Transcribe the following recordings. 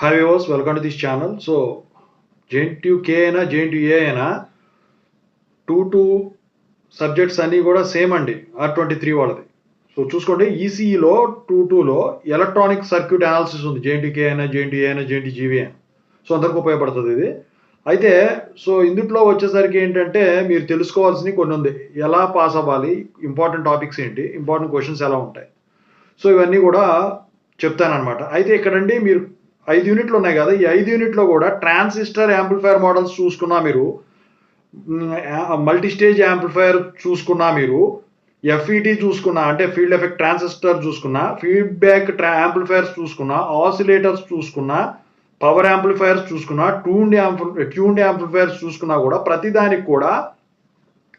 Hi viewers, welcome to this channel. So JNTUK అయినా JNTUA అయినా 2 subjects అన్నీ కూడా సేమ్ అండి R23 వాళ్ళది. సో చూసుకోండి ఈసీఈలో 2లో ఎలక్ట్రానిక్ సర్క్యూట్ అనాలిసిస్ ఉంది. JNTUK అయినా JNTUA అయినా JNTUGV అయినా. సో అందరికి ఉపయోగపడుతుంది ఇది. అయితే సో ఇందులో వచ్చేసరికి ఏంటంటే మీరు తెలుసుకోవాల్సినవి కొన్ని ఉంది. ఎలా పాస్ అవ్వాలి, ఇంపార్టెంట్ టాపిక్స్ ఏంటి, ఇంపార్టెంట్ క్వశ్చన్స్ ఎలా ఉంటాయి. సో ఇవన్నీ కూడా చెప్తానన్నమాట. అయితే ఇక్కడండి మీరు 5 యూనిట్లు ఉన్నాయి కదా, ఈ 5 యూనిట్లో కూడా ట్రాన్సిస్టర్ యాంప్లిఫైర్ మోడల్స్ చూసుకున్నా మీరు, మల్టీ స్టేజ్ యాంప్లిఫైర్ చూసుకున్నా మీరు, ఎఫ్ఈటి చూసుకున్నా అంటే ఫీల్డ్ ఎఫెక్ట్ ట్రాన్సిస్టర్ చూసుకున్నా, ఫీడ్బ్యాక్ యాంప్లిఫైర్స్ చూసుకున్నా, ఆసిలేటర్స్ చూసుకున్నా, పవర్ యాంప్లిఫైర్స్ చూసుకున్నా, ట్యూన్డ్ యాంప్లిఫైర్స్ చూసుకున్నా కూడా ప్రతిదానికి కూడా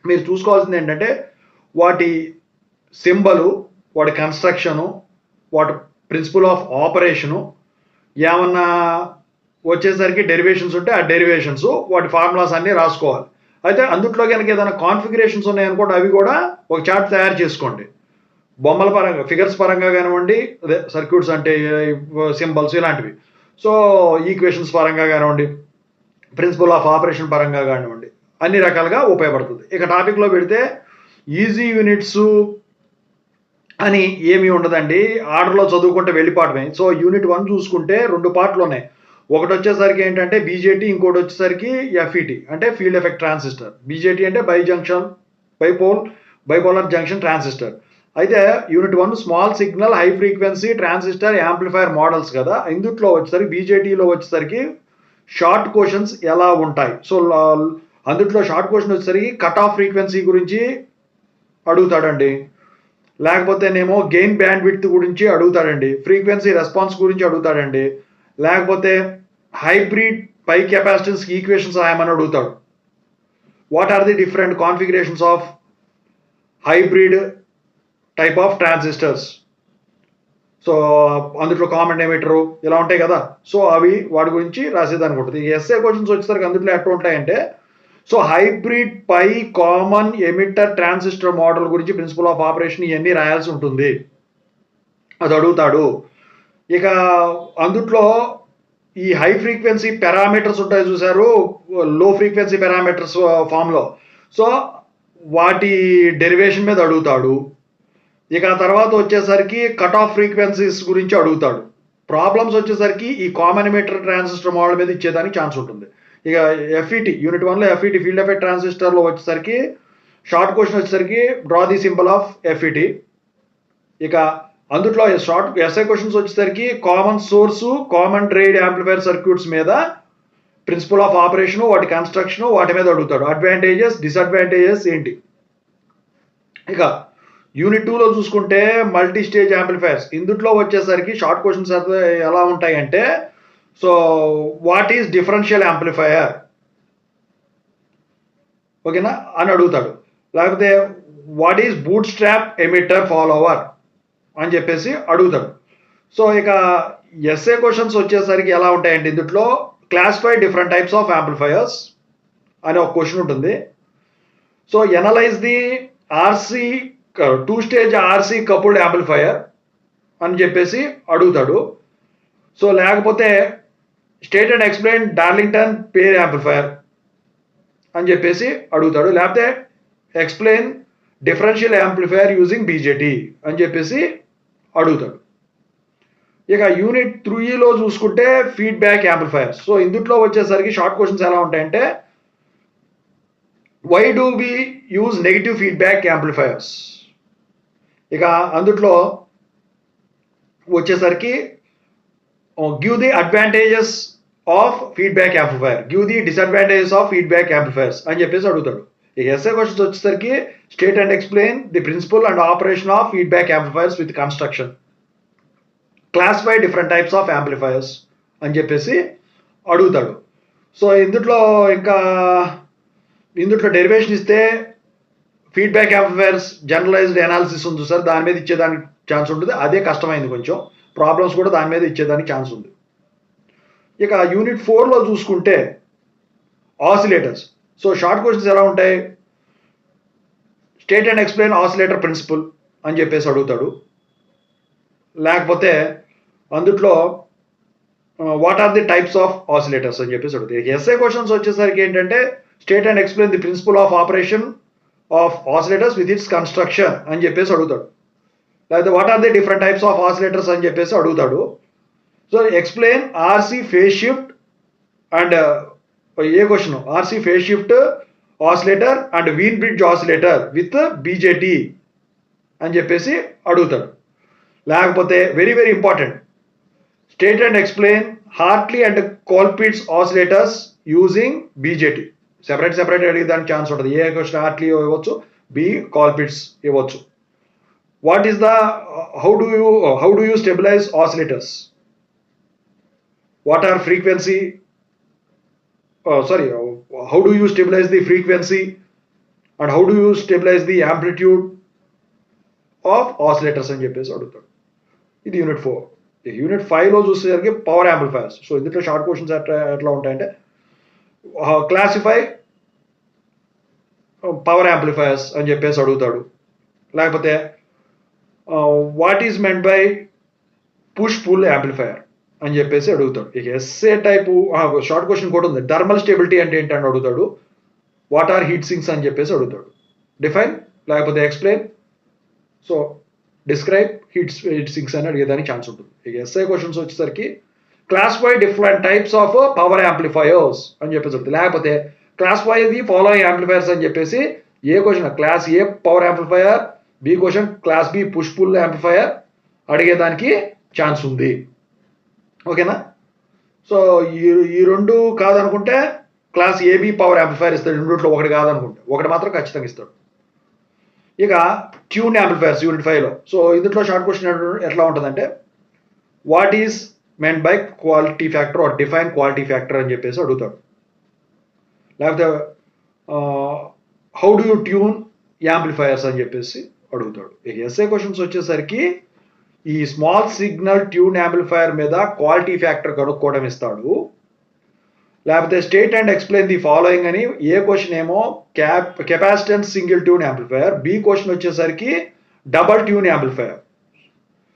మీరు చూసుకోవాల్సింది ఏంటంటే వాటి సింబలు, వాటి కన్స్ట్రక్షను, వాటి ప్రిన్సిపల్ ఆఫ్ ఆపరేషను, ఏమన్నా వచ్చేసరికి డెరివేషన్స్ ఉంటే ఆ డెరివేషన్స్, వాటి ఫార్ములాస్ అన్నీ రాసుకోవాలి. అయితే అందుట్లో కనుక ఏదైనా కాన్ఫిగరేషన్స్ ఉన్నాయనుకోండి, అవి కూడా ఒక చార్ట్ తయారు చేసుకోండి. బొమ్మల పరంగా, ఫిగర్స్ పరంగా కానివ్వండి, అదే సర్క్యూట్స్ అంటే సింబల్స్ ఇలాంటివి. సో ఈక్వేషన్స్ పరంగా కానివ్వండి, ప్రిన్సిపల్ ఆఫ్ ఆపరేషన్ పరంగా కానివ్వండి, అన్ని రకాలుగా ఉపయోగపడుతుంది. ఇక టాపిక్లో పెడితే ఈజీ యూనిట్స్ అని ఏమీ ఉండదండి, ఆర్డర్లో చదువుకుంటే వెళ్ళిపోవడమే. సో యూనిట్ 1 చూసుకుంటే 2 పార్ట్లు ఉన్నాయి. ఒకటి వచ్చేసరికి ఏంటంటే బీజేటీ, ఇంకోటి వచ్చేసరికి ఎఫ్ఈటి అంటే ఫీల్డ్ ఎఫెక్ట్ ట్రాన్సిస్టర్. బీజేటీ అంటే బైపోలర్ జంక్షన్ ట్రాన్సిస్టర్. అయితే unit 1 small signal high frequency transistor amplifier models కదా. ఇందుట్లో వచ్చేసరికి బీజేటీలో వచ్చేసరికి షార్ట్ క్వశ్చన్స్ ఎలా ఉంటాయి. సో అందుట్లో షార్ట్ క్వశ్చన్ వచ్చేసరికి కట్ ఆఫ్ ఫ్రీక్వెన్సీ గురించి అడుగుతాడండి, లేకపోతేనేమో గెయిన్ బ్యాండ్ విడ్త్ గురించి అడుగుతాడండి, ఫ్రీక్వెన్సీ రెస్పాన్స్ గురించి అడుగుతాడండి, లేకపోతే హైబ్రిడ్ పై కెపాసిటెన్స్ ఈక్వేషన్స్ రాయమని అడుగుతాడు. What are the different configurations of hybrid type of transistors. So అందులో కామన్ ఎమిటరు ఇలా ఉంటాయి కదా. సో అవి వాటి గురించి రాసేదానికి ఉంటుంది. ఎస్ఏ క్వశ్చన్స్ వచ్చేసరికి అందులో ఎట్లా ఉంటాయంటే, so hybrid pi common emitter transistor model గురించి ప్రిన్సిపల్ ఆఫ్ ఆపరేషన్ ఇవన్నీ రాయాల్సి ఉంటుంది, అది అడుగుతాడు. ఇక అందుట్లో ఈ హై ఫ్రీక్వెన్సీ పారామీటర్స్ ఉంటాయి చూసారు, లో ఫ్రీక్వెన్సీ పారామీటర్స్ ఫామ్లో. సో వాటి డెరివేషన్ మీద అడుగుతాడు. ఇక తర్వాత వచ్చేసరికి కట్ ఆఫ్ ఫ్రీక్వెన్సీస్ గురించి అడుగుతాడు. ప్రాబ్లమ్స్ వచ్చేసరికి ఈ కామన్ ఎమిటర్ ట్రాన్సిస్టర్ మోడల్ మీద ఇచ్చేదానికి ఛాన్స్ ఉంటుంది. ఇక ఎఫ్ఈటి యూనిట్ 1లో ఎఫ్ఈటి ఫీల్డ్ ఎఫెక్ట్ ట్రాన్సిస్టర్లో వచ్చేసరికి షార్ట్ క్వశ్చన్ వచ్చేసరికి డ్రా ది సింబల్ ఆఫ్ ఎఫ్ఈటి. ఇక అందుట్లో ఎస్ఐ క్వశ్చన్స్ వచ్చేసరికి common source, common dried amplifier circuits మీద ప్రిన్సిపల్ ఆఫ్ ఆపరేషను, వాటి కన్స్ట్రక్షను, వాటి మీద అడుగుతాడు. అడ్వాంటేజెస్, డిసడ్వాంటేజెస్ ఏంటి. ఇక యూనిట్ 2లో చూసుకుంటే మల్టీ స్టేజ్ యాంప్లిఫైర్స్. ఇందుట్లో వచ్చేసరికి షార్ట్ క్వశ్చన్స్ ఎలా ఉంటాయంటే, so what is differential amplifier, ఓకేనా అని అడుగుతాడు. లేకపోతే what is boot strap emitter follower అని చెప్పేసి అడుగుతాడు. సో ఇక ఎస్ఏ క్వశ్చన్స్ వచ్చేసరికి ఎలా ఉంటాయంటే, ఇందులో classify different types of amplifiers అనే ఒక క్వశ్చన్ ఉంటుంది. So analyse the RC 2 stage RC coupled amplifier అని చెప్పేసి అడుగుతాడు. సో లేకపోతే state and explain Darlington pair amplifier అని చెప్పేసి అడుగుతాడు. లేకపోతే explain differential amplifier using BJT అని చెప్పేసి అడుగుతాడు. ఇక యూనిట్ 3లో చూసుకుంటే ఫీడ్బ్యాక్ యాంప్లిఫైయర్స్. సో ఇందుట్లో వచ్చేసరికి షార్ట్ క్వశ్చన్స్ ఎలా ఉంటాయంటే, why do we use negative feedback amplifiers. ఇక అందుట్లో వచ్చేసరికి give the advantages of feedback amplifier, give the disadvantages of feedback amplifiers అని చెప్పేసి అడుగుతాడు. ఇక ఎస్ఏ క్వశ్చన్స్ వచ్చేసరికి state and explain the principle and operation of feedback amplifiers with construction, classify different types of amplifiers అని చెప్పేసి అడుగుతాడు. So ఇందులో derivation ఇస్తే ఫీడ్బ్యాక్ యాంప్లిఫైయర్స్ జనరలైజ్డ్ అనాలిసిస్ ఉంది సార్, దాని మీద ఇచ్చేదానికి ఛాన్స్ ఉంటుంది. అదే కష్టమైంది కొంచెం, ప్రాబ్లమ్స్ కూడా దాని మీద ఇచ్చేదానికి ఛాన్స్ ఉంది. ఇక యూనిట్ 4లో చూసుకుంటే ఆసిలేటర్స్. సో షార్ట్ క్వశ్చన్స్ ఎలా ఉంటాయి, state and explain oscillator principle అని చెప్పేసి అడుగుతాడు. లేకపోతే అందుట్లో what are the types of oscillators అని చెప్పేసి అడుగుతాయి. ఎస్ఏ క్వశ్చన్స్ వచ్చేసరికి ఏంటంటే state and explain the principle of operation of oscillators with its construction అని చెప్పేసి అడుగుతాడు. లేకపోతే what are the different types of oscillators అని చెప్పేసి అడుగుతాడు. So explain RC phase shift and A question RC phase shift oscillator and Wien bridge oscillator with BJT అని చెప్పేసి అడుగుతాడు. లేకపోతే very very important state and explain Hartley and Colpitts oscillators using BJT. Separate అడిగేదానికి chance ఉంటుంది. A question Hartley ఇవ్వచ్చు, B Colpitts ఇవ్వచ్చు. What is the how do you stabilize oscillators? What are frequency how do you stabilize the frequency and how do you stabilize the amplitude of oscillators అని చెప్పేసి అడుగుతాడు. ఇది unit 4. Unit 5లో చూసేసరికి power amplifiers. So ఇందులో short questions ఎట్లా ఉంటాయంటే classify power amplifiers అని చెప్పేసి అడుగుతాడు. లేకపోతే what is meant by push pull amplifier అని చెప్పేసి అడుగుతాడు. ఇక ఎస్ఏ టైపు షార్ట్ క్వశ్చన్ కూడా ఉంది. థర్మల్ స్టెబిలిటీ అంటే ఏంటని అడుగుతాడు. వాట్ ఆర్ హీట్ సింక్స్ అని చెప్పేసి అడుగుతాడు. డిఫైన్ లేకపోతే explain. So describe heat sinks అని అడిగేదానికి ఛాన్స్ ఉంటుంది. ఇక ఎస్ఐ క్వశ్చన్స్ వచ్చేసరికి classify different types of power amplifiers అని చెప్పేసి ఉంటుంది. లేకపోతే క్లాసిఫై ది ఫాలోయింగ్ యాంప్లిఫైర్స్ అని చెప్పేసి A question class A power amplifier, B question class B push pull amplifier అడిగేదానికి ఛాన్స్ ఉంది. ఓకేనా? సో ఈ రెండు కాదనుకుంటే క్లాస్ ఏబి పవర్ యాంప్లిఫైర్ ఇస్తాడు. రెండిట్లో ఒకటి కాదనుకుంటే ఒకటి మాత్రం ఖచ్చితంగా ఇస్తాడు. ఇక ట్యూన్ యాంప్లిఫైర్స్ యూనిట్ 5లో. సో ఇందులో షార్ట్ క్వశ్చన్ ఎట్లా ఉంటుందంటే what is meant by quality factor or define quality factor అని చెప్పేసి అడుగుతాడు. లేకపోతే how do you tune amplifiers అని చెప్పేసి అడుగుతాడు. ఇక ఎస్ఏ క్వశ్చన్స్ వచ్చేసరికి ఈ స్మాల్ సిగ్నల్ ట్యూన్ యాంప్లిఫైర్ మీద క్వాలిటీ ఫ్యాక్టర్ కనుక్కోవడం ఇస్తాడు. లేకపోతే state and explain the following అని ఏ క్వశ్చన్ ఏమో capacitance single tune amplifier, B question వచ్చేసరికి డబల్ ట్యూన్ యాంప్లిఫైర్.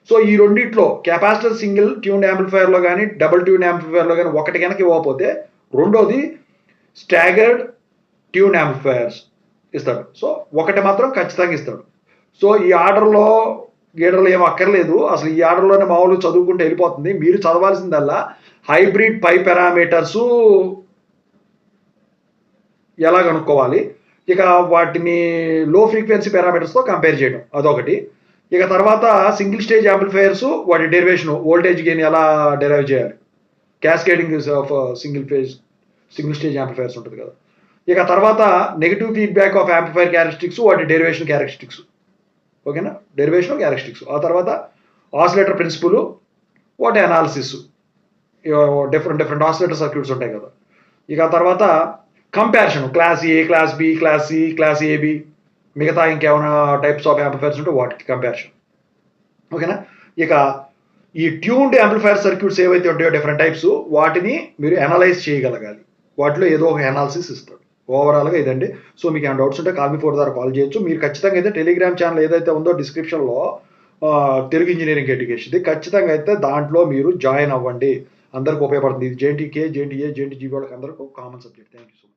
సో ఈ రెండిట్లో కెపాసిటెన్స్ సింగిల్ ట్యూన్ యాంప్లిఫైర్లో కానీ డబల్ ట్యూన్ యాంప్లిఫైర్లో కానీ ఒకటి కనుక ఇవ్వకపోతే రెండోది స్టాగర్డ్ ట్యూన్ యాంప్లిఫైర్స్ ఇస్తాడు. సో ఒకటి మాత్రం ఖచ్చితంగా ఇస్తాడు. సో ఈ ఆర్డర్లో గీడర్లు ఏం అక్కర్లేదు. అసలు ఈ ఆర్డర్లోనే మామూలు చదువుకుంటే వెళ్ళిపోతుంది. మీరు చదవాల్సిందల్లా హైబ్రిడ్ పై పారామీటర్స్ ఎలా కనుక్కోవాలి, ఇక వాటిని లో ఫ్రీక్వెన్సీ పారామీటర్స్తో కంపేర్ చేయడం అదొకటి. ఇక తర్వాత సింగిల్ స్టేజ్ యాంప్లిఫైయర్స్ వాటి డెరివేషన్ వోల్టేజ్ గెయిన్ ఎలా డెరైవ్ చేయాలి, cascading of single stage amplifiers ఉంటుంది కదా. ఇక తర్వాత negative feedback of amplifier characteristics వాటి డెరివేషన్ క్యారెక్టరిస్టిక్స్. ఓకేనా? Derivation characteristics. ఆ తర్వాత ఆసిలేటర్ ప్రిన్సిపల్ వాటి అనాలిసిస్, డిఫరెంట్ ఆసిలేటర్ సర్క్యూట్స్ ఉంటాయి కదా. ఇక తర్వాత comparison class A, class B, class C, class AB, మిగతా ఇంకేమైనా టైప్స్ ఆఫ్ యాంప్లిఫైర్స్ ఉంటే వాటికి కంపారిజన్. ఓకేనా? ఇక ఈ ట్యూన్డ్ యాంప్లిఫైర్ సర్క్యూట్స్ ఏవైతే ఉంటాయో డిఫరెంట్ టైప్స్ వాటిని మీరు అనలైజ్ చేయగలగాలి. వాటిలో ఏదో ఒక అనాలిసిస్ ఇస్తాడు. ఓవరాల్గా ఇదండి. సో మీకు ఏమైనా డౌట్స్ ఉంటే కాల్ మీ 4 ద్వారా కాల్ చేయొచ్చు. మీరు ఖచ్చితంగా అయితే టెలిగ్రామ్ ఛానల్ ఏదైతే ఉందో డిస్క్రిప్షన్లో తెలుగు ఇంజనీరింగ్ ఎడ్యుకేషన్ ఖచ్చితంగా అయితే దాంట్లో మీరు జాయిన్ అవ్వండి. అందరికీ ఉపయోగపడుతుంది. ఇది జేఎన్టీకే, జేఎన్టీఏ, జేఎన్టీజీ వాళ్ళకి అందరికీ common subject. Thank you so much.